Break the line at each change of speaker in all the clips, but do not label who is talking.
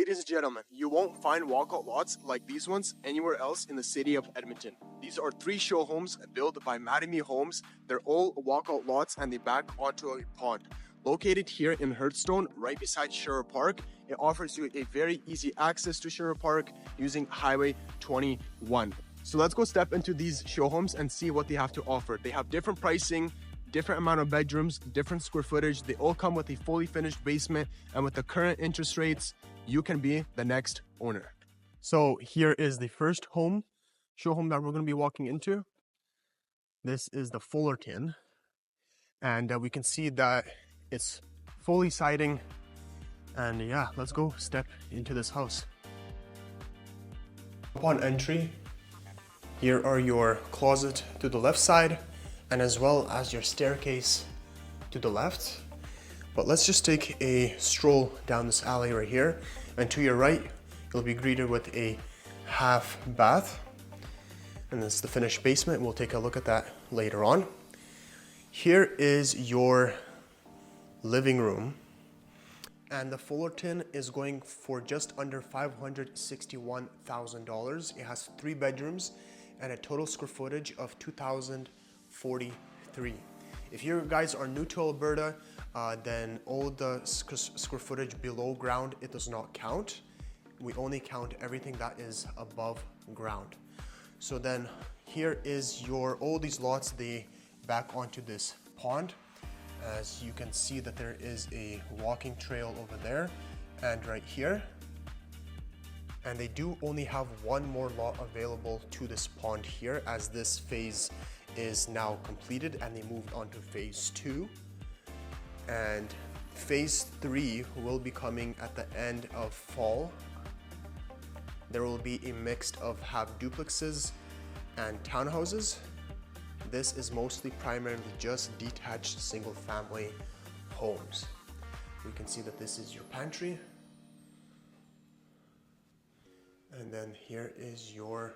Ladies and gentlemen, you won't find walkout lots like these ones anywhere else in the city of Edmonton. These are 3 show homes built by Mattamy Homes. They're all walkout lots and they back onto a pond. Located here in Hearthstone, right beside Sherwood Park, it offers you a very easy access to Sherwood Park using Highway 21. So let's go step into these show homes and see what they have to offer. They have different pricing, different amount of bedrooms, different square footage. They all come with a fully finished basement, and with the current interest rates, you can be the next owner. So here is the first show home that we're going to be walking into. This is the Fullerton, and we can see that it's fully siding. And yeah, let's go step into this house. Upon entry, here are your closet to the left side, and as well as your staircase to the left. But let's just take a stroll down this alley right here, and to your right you'll be greeted with a half bath, and this is the finished basement. We'll take a look at that later on. Here is your living room, and the Fullerton is going for just under $561,000. It has 3 bedrooms and a total square footage of 2,043. If you guys are new to Alberta, then all the square footage below ground, it does not count. We only count everything that is above ground. So then here is all these lots, they back onto this pond. As you can see that there is a walking trail over there and right here. And they do only have one more lot available to this pond here, as this phase is now completed and they moved on to phase 2. And phase 3 will be coming at the end of fall. There will be a mix of half duplexes and townhouses. This is mostly primarily just detached single family homes. You can see that this is your pantry. And then here is your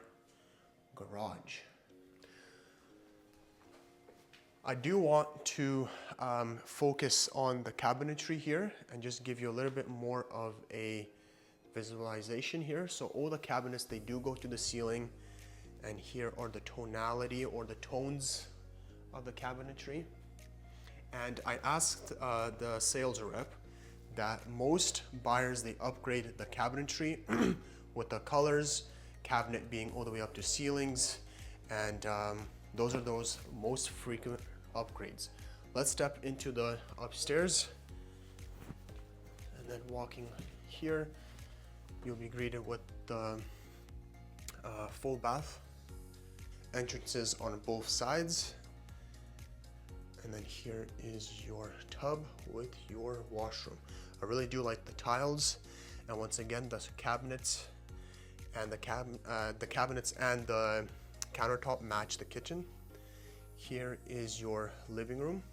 garage. I do want to focus on the cabinetry here and just give you a little bit more of a visualization here. So all the cabinets, they do go to the ceiling, and here are the tonality or the tones of the cabinetry. And I asked the sales rep that most buyers, they upgrade the cabinetry with the colors, cabinet being all the way up to ceilings, and those are those most frequent upgrades. Let's step into the upstairs, and then walking here, you'll be greeted with the full bath, entrances on both sides, and then here is your tub with your washroom. I really do like the tiles, and once again, the cabinets and the cabinets and the countertop match the kitchen. Here is your living room.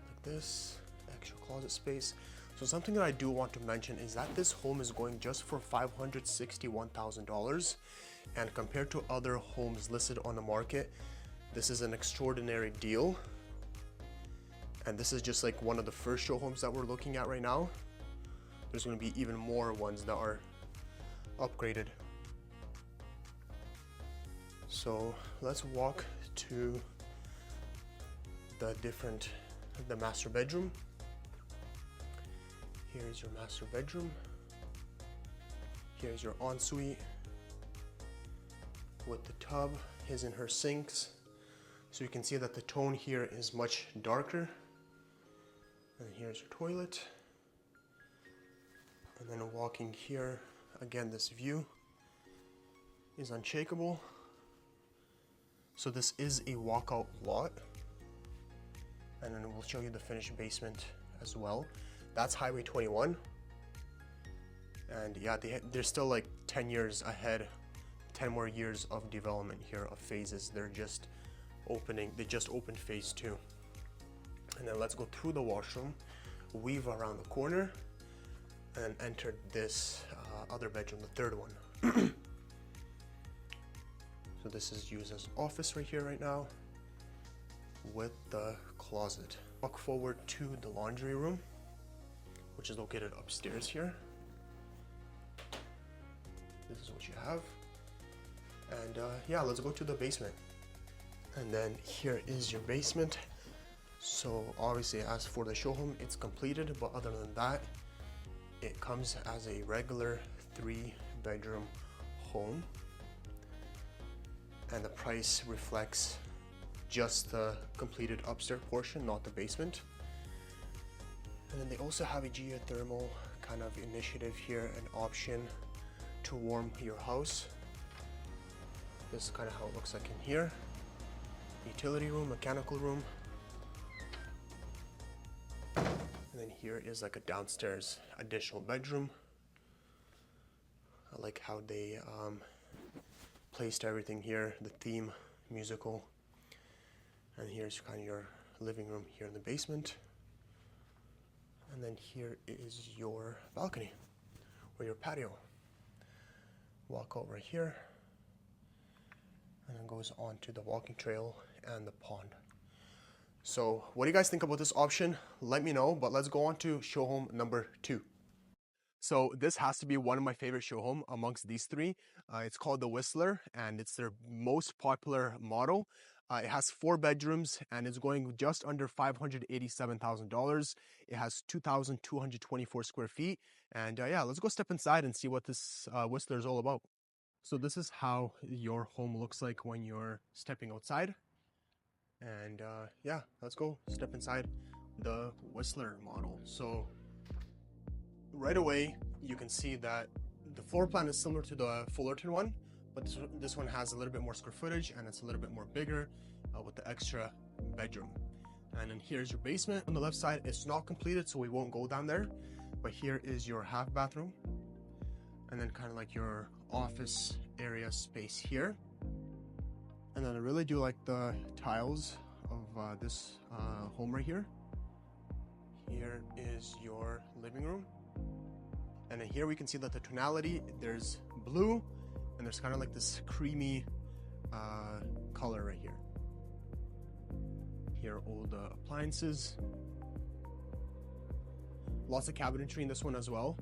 Like this, extra closet space. So something that I do want to mention is that this home is going just for $561,000, and compared to other homes listed on the market, this is an extraordinary deal. And this is just like one of the first show homes that we're looking at right now. There's going to be even more ones that are upgraded. So let's walk to the master bedroom. Here's your master bedroom. Here's your ensuite with the tub, his and her sinks. So you can see that the tone here is much darker. And here's your toilet. And then walking here, again, this view is unshakable. So this is a walkout lot. And then we'll show you the finished basement as well. That's Highway 21. And yeah, they're still like 10 years ahead, 10 more years of development here of phases. They just opened phase 2. And then let's go through the washroom, weave around the corner, and enter this other bedroom, the third one. So this is used as office right here right now with the closet. Walk forward to the laundry room. which is located upstairs here. This is what you have. And yeah, let's go to the basement. And then here is your basement. So obviously, as for the show home, it's completed, but other than that, it comes as a regular 3-bedroom home. And the price reflects just the completed upstairs portion, not the basement. And then they also have a geothermal kind of initiative here, an option to warm your house. This is kind of how it looks like in here. Utility room, mechanical room. And then here is like a downstairs additional bedroom. I like how they placed everything here, the theme, musical. And here's kind of your living room here in the basement. And then here is your balcony or your patio. Walk out right here, and then goes on to the walking trail and the pond. So what do you guys think about this option? Let me know, but let's go on to show home number 2. So this has to be one of my favorite show home amongst these 3. It's called the Whistler, and it's their most popular model. It has 4 bedrooms, and it's going just under $587,000. It has 2,224 square feet. And yeah, let's go step inside and see what this Whistler is all about. So this is how your home looks like when you're stepping outside. And yeah, let's go step inside the Whistler model. So right away, you can see that the floor plan is similar to the Fullerton one, but this one has a little bit more square footage, and it's a little bit more bigger with the extra bedroom. And then here's your basement. On the left side, it's not completed, so we won't go down there. But here is your half bathroom, and then kind of like your office area space here. And then I really do like the tiles of this home right here. Here is your living room. And then here we can see that the tonality, there's blue, and there's kind of like this creamy color right here. Here are all the appliances. Lots of cabinetry in this one as well.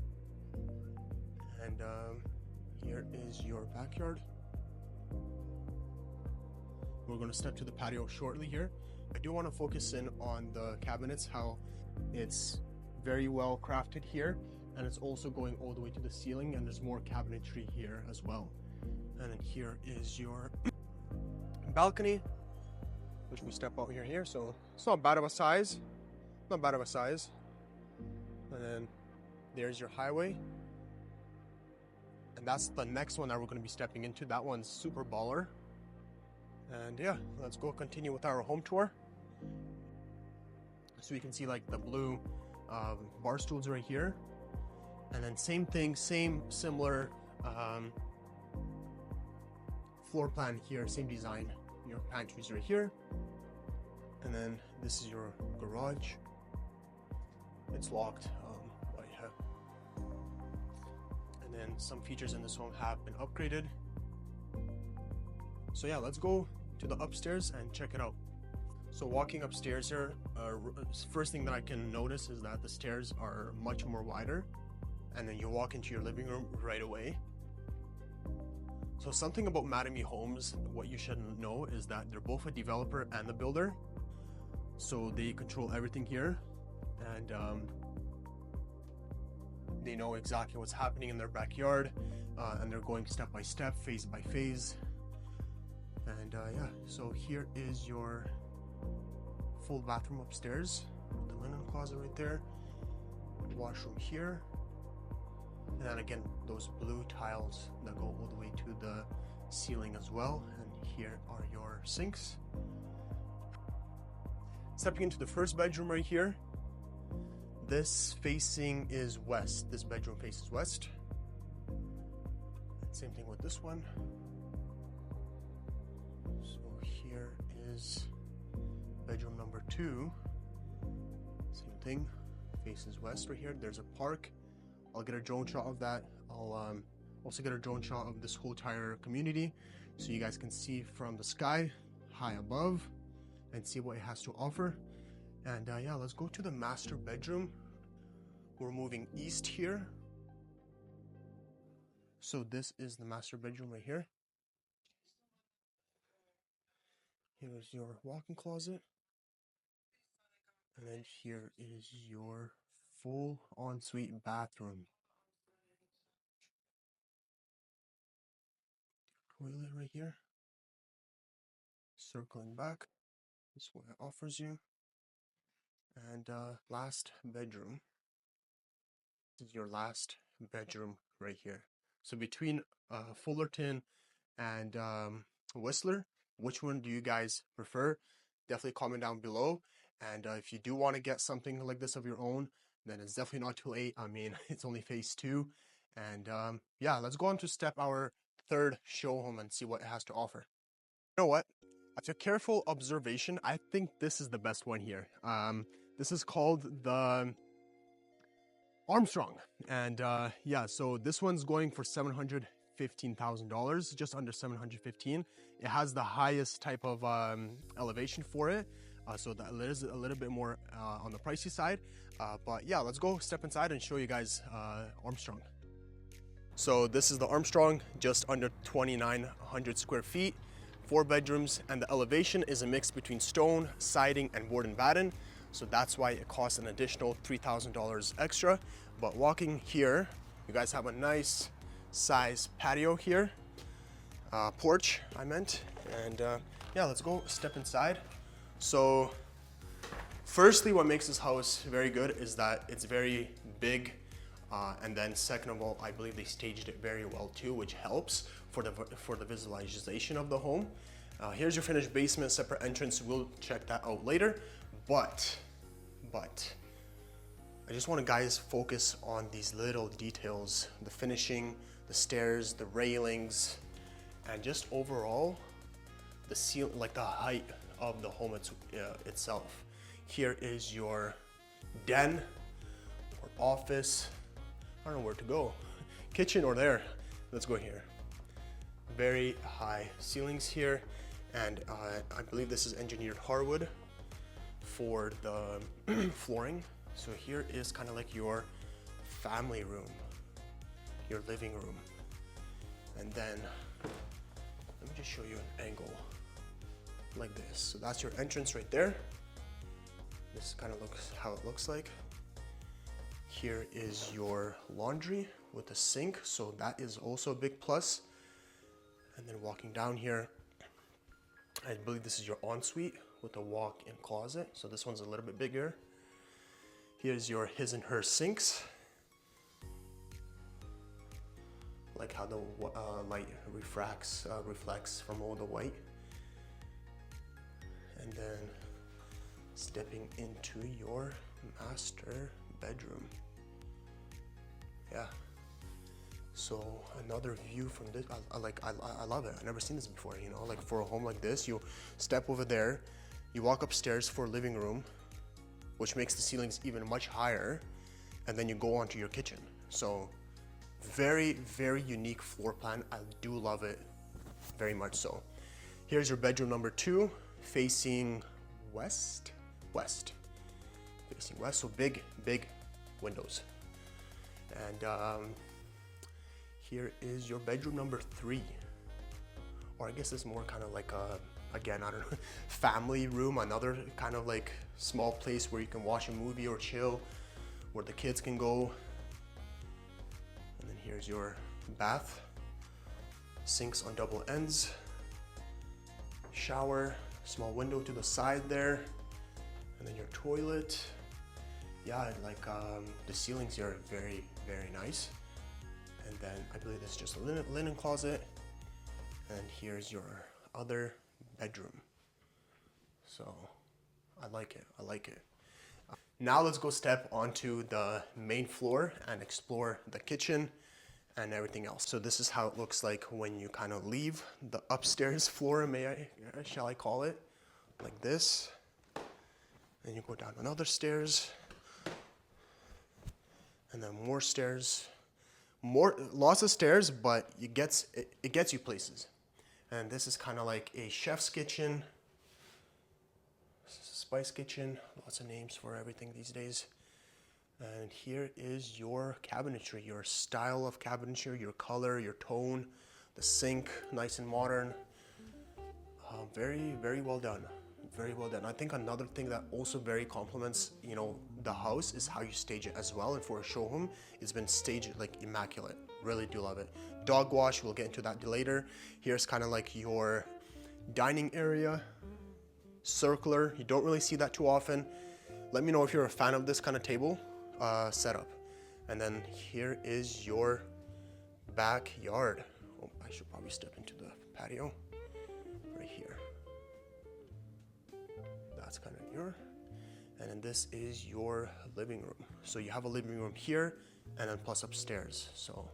And here is your backyard. We're going to step to the patio shortly here. I do want to focus in on the cabinets, how it's very well crafted here, and it's also going all the way to the ceiling, and there's more cabinetry here as well. And then here is your balcony, which we step out here, so it's not bad of a size. Not bad of a size. And then there's your highway. And that's the next one that we're going to be stepping into. That one's super baller. And yeah, let's go continue with our home tour. So you can see like the blue bar stools right here. And then same thing, similar floor plan here, same design. Your pantries right here. And then this is your garage. It's locked. And then some features in this home have been upgraded. So yeah, let's go to the upstairs and check it out. So walking upstairs here, first thing that I can notice is that the stairs are much more wider, and then you walk into your living room right away. So something about Mattamy Homes, what you should know is that they're both a developer and a builder. So they control everything here, and they know exactly what's happening in their backyard, and they're going step by step, phase by phase. And yeah, so here is your full bathroom upstairs with the linen closet right there, washroom here, and then again those blue tiles that go all the way to the ceiling as well. And here are your sinks. Stepping into the first bedroom right here, this facing is west. This bedroom faces west. Same thing with this one. So here is bedroom number 2. Same thing, faces west right here. There's a park. I'll get a drone shot of that. I'll also get a drone shot of this whole entire community so you guys can see from the sky high above and see what it has to offer. And yeah, let's go to the master bedroom. we're moving east here. So this is the master bedroom right here. Here's your walk-in closet. And then here is your full ensuite bathroom. Toilet right here. Circling back. This is what it offers you. And last bedroom. This is your last bedroom right here. So between Fullerton and Whistler, which one do you guys prefer? Definitely comment down below. And if you do want to get something like this of your own, then it's definitely not too late. I mean, it's only phase 2. And yeah, let's go on to step our third show home and see what it has to offer. You know what? After careful observation, I think this is the best one here. This is called the Armstrong. And yeah, so this one's going for $715,000, just under 715. It has the highest type of elevation for it. So that is a little bit more on the pricey side. But yeah, let's go step inside and show you guys Armstrong. So this is the Armstrong, just under 2,900 square feet, 4 bedrooms, and the elevation is a mix between stone, siding, and board and batten. So that's why it costs an additional $3,000 extra. But walking here, you guys have a nice size patio here, porch I meant. And yeah, let's go step inside. So firstly, what makes this house very good is that it's very big. And then second of all, I believe they staged it very well too, which helps for the visualization of the home. Here's your finished basement, separate entrance. We'll check that out later. But I just want to guys focus on these little details, the finishing, the stairs, the railings, and just overall the ceiling, like the height of the home itself. Here is your den or office. I don't know where to go. Kitchen or there. Let's go here. Very high ceilings here. And I believe this is engineered hardwood for the flooring. So here is kind of like your family room, your living room. And then, let me just show you an angle like this. So that's your entrance right there. This kind of looks how it looks like. Here is your laundry with a sink, so that is also a big plus. And then walking down here, I believe this is your ensuite with a walk-in closet. So this one's a little bit bigger. Here's your his and her sinks. Like how the light reflects from all the white. And then stepping into your master bedroom. Yeah. So another view from this, I love it. I've never seen this before, you know, like for a home like this, you step over there, you walk upstairs for a living room, which makes the ceilings even much higher, and then you go onto your kitchen. So very, very unique floor plan. I do love it very much so. Here's your bedroom number 2, facing west, facing west, so big windows. And here is your bedroom number 3, or I guess it's more kind of like a, again, I don't know, family room, another kind of like small place where you can watch a movie or chill, where the kids can go. And then here's your bath, sinks on double ends, shower, small window to the side there, and then your toilet. Yeah, like the ceilings here are very, very nice. And then I believe this is just a linen closet. And here's your other bedroom. So I like it, I like it. Now let's go step onto the main floor and explore the kitchen and everything else. So this is how it looks like when you kind of leave the upstairs floor, shall I call it, like this. Then you go down another stairs, and then more stairs, lots of stairs, but it gets you places. And this is kind of like a chef's kitchen, spice kitchen, lots of names for everything these days. And here is your cabinetry, your style of cabinetry, your color, your tone, the sink, nice and modern. Very, very well done. Very well done. I think another thing that also very complements, the house is how you stage it as well. And for a show home, it's been staged like immaculate. Really do love it. Dog wash, we'll get into that later. Here's kind of like your dining area, circular. You don't really see that too often. Let me know if you're a fan of this kind of table setup. And then here is your backyard. Oh, I should probably step into the patio right here. That's kind of and then this is your living room. So you have a living room here and then plus upstairs. So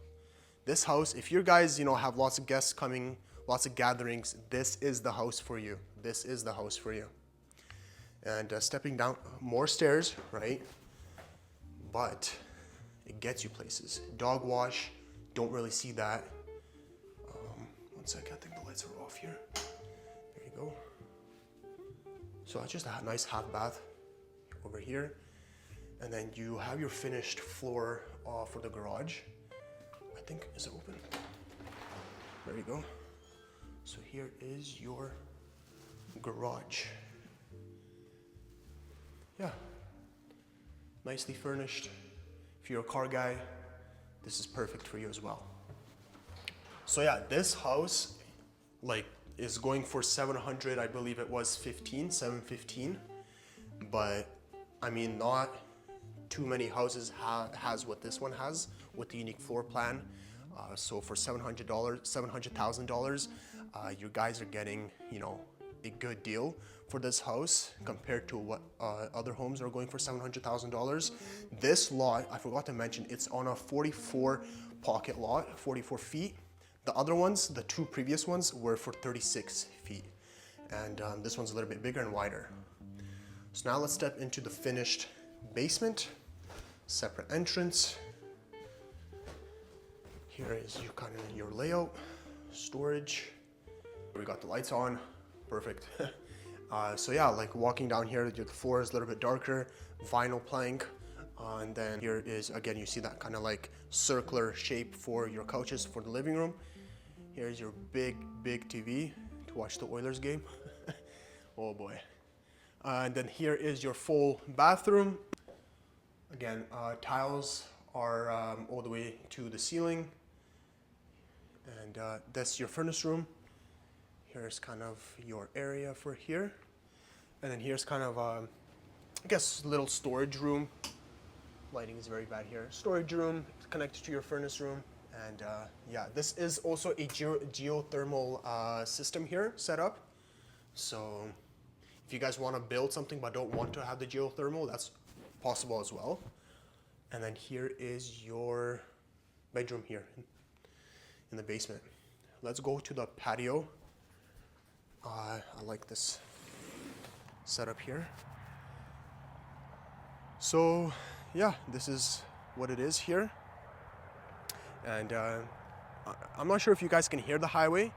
this house, if you guys, have lots of guests coming, lots of gatherings, this is the house for you. This is the house for you. And stepping down more stairs, right? But it gets you places. Dog wash, don't really see that. One second, I think the lights are off here. There you go. So it's just a nice half bath over here. And then you have your finished floor for the garage. I think, is it open? There you go. So here is your garage. Yeah, nicely furnished. If you're a car guy, this is perfect for you as well. So yeah, this house is going for 700, I believe it was 715. But I mean, not too many houses has what this one has with the unique floor plan. So for $700,000, you guys are getting, a good deal for this house compared to what other homes are going for $700,000. This lot, I forgot to mention, it's on a 44 pocket lot, 44 feet. The other ones, the two previous ones, were for 36 feet. And this one's a little bit bigger and wider. So now let's step into the finished basement. Separate entrance. Here is your layout, storage. We got the lights on, perfect. So yeah, like walking down here, the floor is a little bit darker, vinyl plank. And then here is, again, you see that kind of like circular shape for your couches for the living room. Here's your big TV to watch the Oilers game. Oh boy. And then here is your full bathroom. Again, tiles are all the way to the ceiling. And that's your furnace room. Here's kind of your area for here. And then here's kind of, I guess, little storage room. Lighting is very bad here. Storage room connected to your furnace room. And yeah, this is also a geothermal system here set up. So if you guys want to build something but don't want to have the geothermal, that's possible as well. And then here is your bedroom here in the basement. Let's go to the patio. I like this setup here. So yeah, this is what it is here. And I'm not sure if you guys can hear the highway,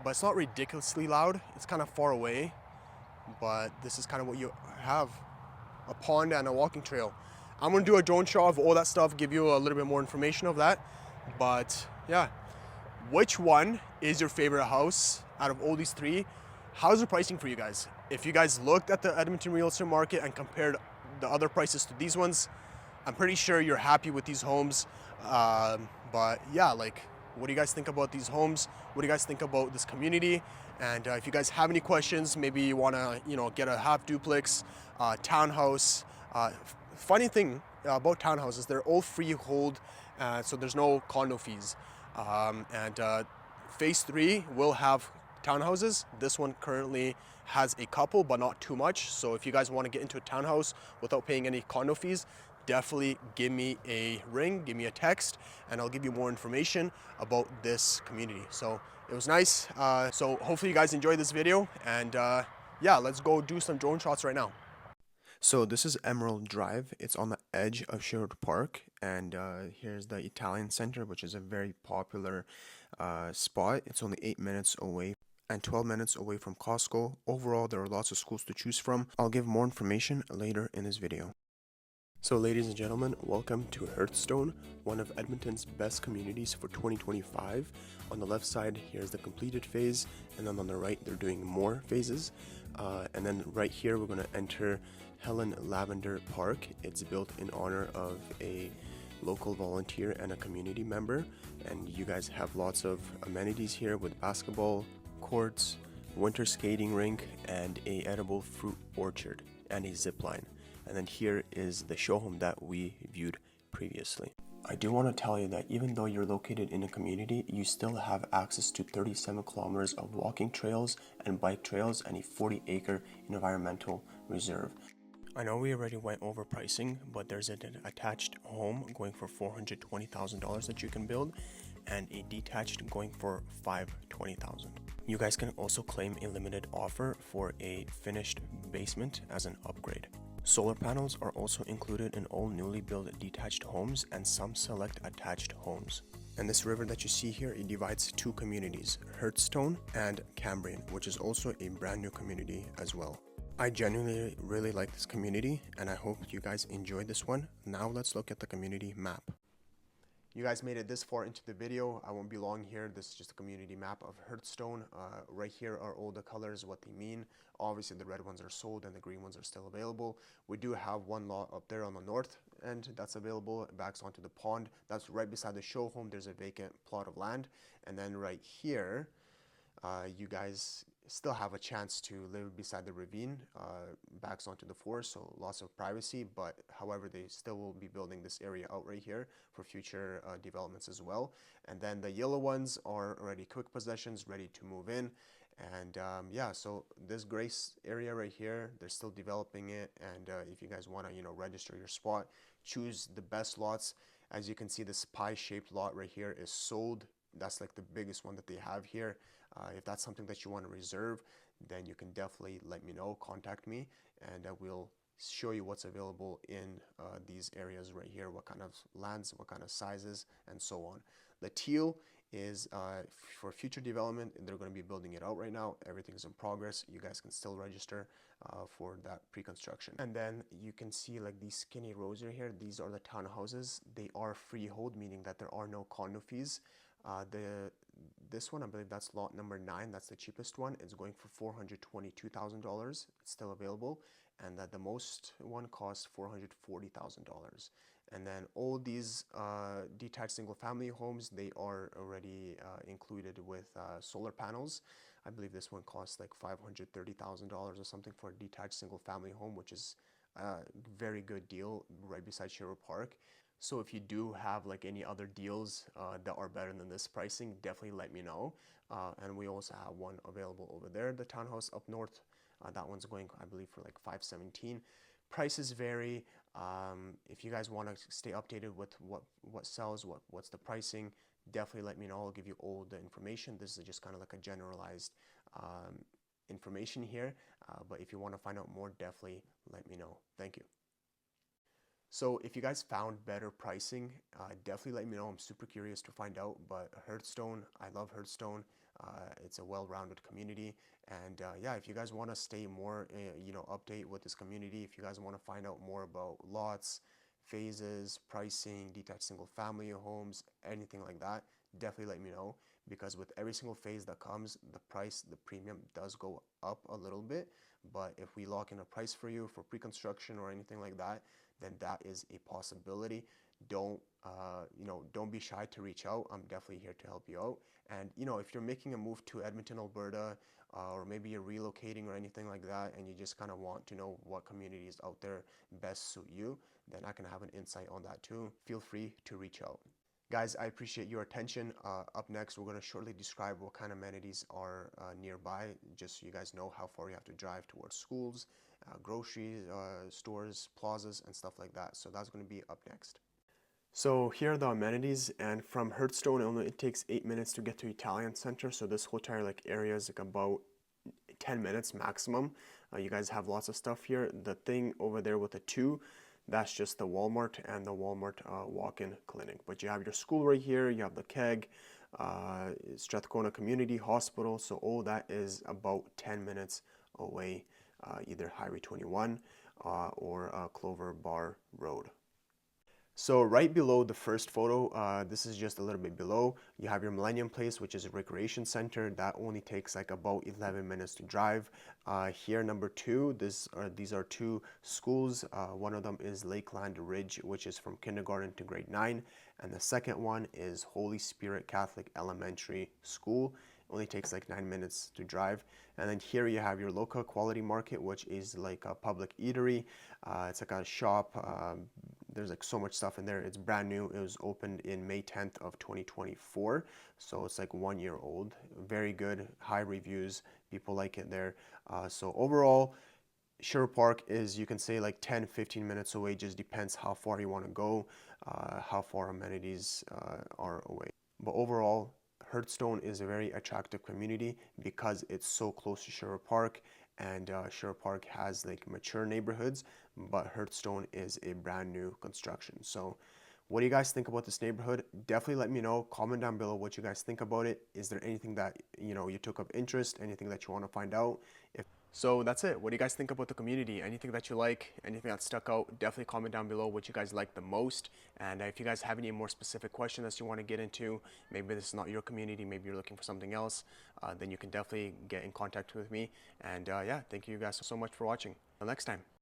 but it's not ridiculously loud. It's kind of far away, but this is kind of what you have, a pond and a walking trail. I'm gonna do a drone shot of all that stuff, give you a little bit more information of that. But yeah, which one is your favorite house out of all these three? How's the pricing for you guys? If you guys looked at the Edmonton real estate market and compared the other prices to these ones, I'm pretty sure you're happy with these homes. But yeah, like, what do you guys think about these homes? What do you guys think about this community? And if you guys have any questions, maybe you wanna, get a half duplex, townhouse. Funny thing about townhouses, they're all freehold, so there's no condo fees. And phase 3 will have townhouses. This one currently has a couple, but not too much. So if you guys want to get into a townhouse without paying any condo fees, definitely give me a ring, give me a text, and I'll give you more information about this community. So it was nice. So hopefully you guys enjoyed this video, and yeah, let's go do some drone shots right now. So this is Emerald Drive. It's on the edge of Sherwood Park, and here's the Italian Center, which is a very popular spot. It's only 8 minutes away and 12 minutes away from Costco. Overall, there are lots of schools to choose from. I'll give more information later in this video. So ladies and gentlemen, welcome to Hearthstone, one of Edmonton's best communities for 2025. On the left side, here's the completed phase, and then on the right, they're doing more phases. And then right here, we're going to enter Helen Lavender Park. It's built in honor of a local volunteer and a community member. And you guys have lots of amenities here with basketball courts, winter skating rink, and a edible fruit orchard, and a zip line. And then here is the show home that we viewed previously. I do want to tell you that even though you're located in a community, you still have access to 37 kilometers of walking trails and bike trails and a 40-acre environmental reserve. I know we already went over pricing, but there's an attached home going for $420,000 that you can build, and a detached going for $520,000. You guys can also claim a limited offer for a finished basement as an upgrade. Solar panels are also included in all newly built detached homes and some select attached homes. And this river that you see here, it divides two communities, Hearthstone and Cambrian, which is also a brand new community as well. I genuinely really like this community, and I hope you guys enjoyed this one. Now let's look at the community map. You guys made it this far into the video. I won't be long here. This is just a community map of Hearthstone. Right here are all the colors, what they mean. Obviously the red ones are sold and the green ones are still available. We do have one lot up there on the north end that's available. It backs onto the pond. That's right beside the show home. There's a vacant plot of land. And then right here, you guys still have a chance to live beside the ravine, backs onto the forest, so lots of privacy, but however they still will be building this area out right here for future developments as well. And then the yellow ones are already quick possessions, ready to move in. And yeah, so this grace area right here, they're still developing it, and if you guys want to register your spot, choose the best lots. As you can see, this pie-shaped lot right here is sold. That's like the biggest one that they have here. If that's something that you want to reserve, then you can definitely let me know, contact me, and I will show you what's available in these areas right here, what kind of lands, what kind of sizes, and so on. The teal is for future development. They're going to be building it out right now. Everything's in progress. You guys can still register for that pre-construction. And then you can see like these skinny rows right here. These are the townhouses. They are freehold, meaning that there are no condo fees. This one, I believe that's lot number 9. That's the cheapest one. It's going for $422,000. It's still available. And that the most one costs $440,000. And then all these detached single family homes, they are already included with solar panels. I believe this one costs like $530,000 or something for a detached single family home, which is a very good deal right beside Sherwood Park. So if you do have like any other deals that are better than this pricing, definitely let me know. And we also have one available over there, the townhouse up north. That one's going, I believe, for like $517. Prices vary. If you guys want to stay updated with what sells, what's the pricing, definitely let me know. I'll give you all the information. This is just kind of like a generalized information here. But if you want to find out more, definitely let me know. Thank you. So if you guys found better pricing, definitely let me know. I'm super curious to find out. But Hearthstone, I love Hearthstone. It's a well-rounded community, and yeah, if you guys want to stay more, update with this community, if you guys want to find out more about lots, phases, pricing, detached single-family homes, anything like that, definitely let me know. Because with every single phase that comes, the price, the premium does go up a little bit. But if we lock in a price for you for pre-construction or anything like that, then that is a possibility. Don't be shy to reach out. I'm definitely here to help you out. And if you're making a move to Edmonton, Alberta, or maybe you're relocating or anything like that, and you just kind of want to know what communities out there best suit you, then I can have an insight on that too. Feel free to reach out. Guys, I appreciate your attention. Up next, we're going to shortly describe what kind of amenities are nearby, just so you guys know how far you have to drive towards schools, grocery stores, plazas, and stuff like that. So that's going to be up next. So here are the amenities, and from Hearthstone, it takes 8 minutes to get to Italian Center. So this whole entire area is like about 10 minutes maximum. You guys have lots of stuff here. The thing over there with the 2, that's just the Walmart and the Walmart walk-in clinic. But you have your school right here, you have the KEG, Strathcona Community Hospital, so all that is about 10 minutes away, either Highway 21 or Clover Bar Road. So right below the first photo, this is just a little bit below, you have your Millennium Place, which is a recreation center. That only takes like about 11 minutes to drive. Here, number two, these are two schools. One of them is Lakeland Ridge, which is from kindergarten to grade 9. And the second one is Holy Spirit Catholic Elementary School. Only takes like 9 minutes to drive. And then here you have your local quality market, which is like a public eatery. It's like a shop. There's like so much stuff in there. It's brand new. It was opened in May 10th of 2024. So it's like 1 year old. Very good, high reviews. People like it there. So overall, Sherwood Park is, you can say, like 10-15 minutes away. Just depends how far you want to go, how far amenities are away. But overall, Hearthstone is a very attractive community because it's so close to Sherwood Park, and Sherwood Park has like mature neighborhoods, but Hearthstone is a brand new construction. So what do you guys think about this neighborhood? Definitely let me know. Comment down below what you guys think about it. Is there anything that you took of interest, anything that you want to find out? So that's it. What do you guys think about the community? Anything that you like, anything that stuck out, definitely comment down below what you guys like the most. And if you guys have any more specific questions that you want to get into, maybe this is not your community, maybe you're looking for something else, then you can definitely get in contact with me. And yeah, thank you guys so much for watching. Until next time.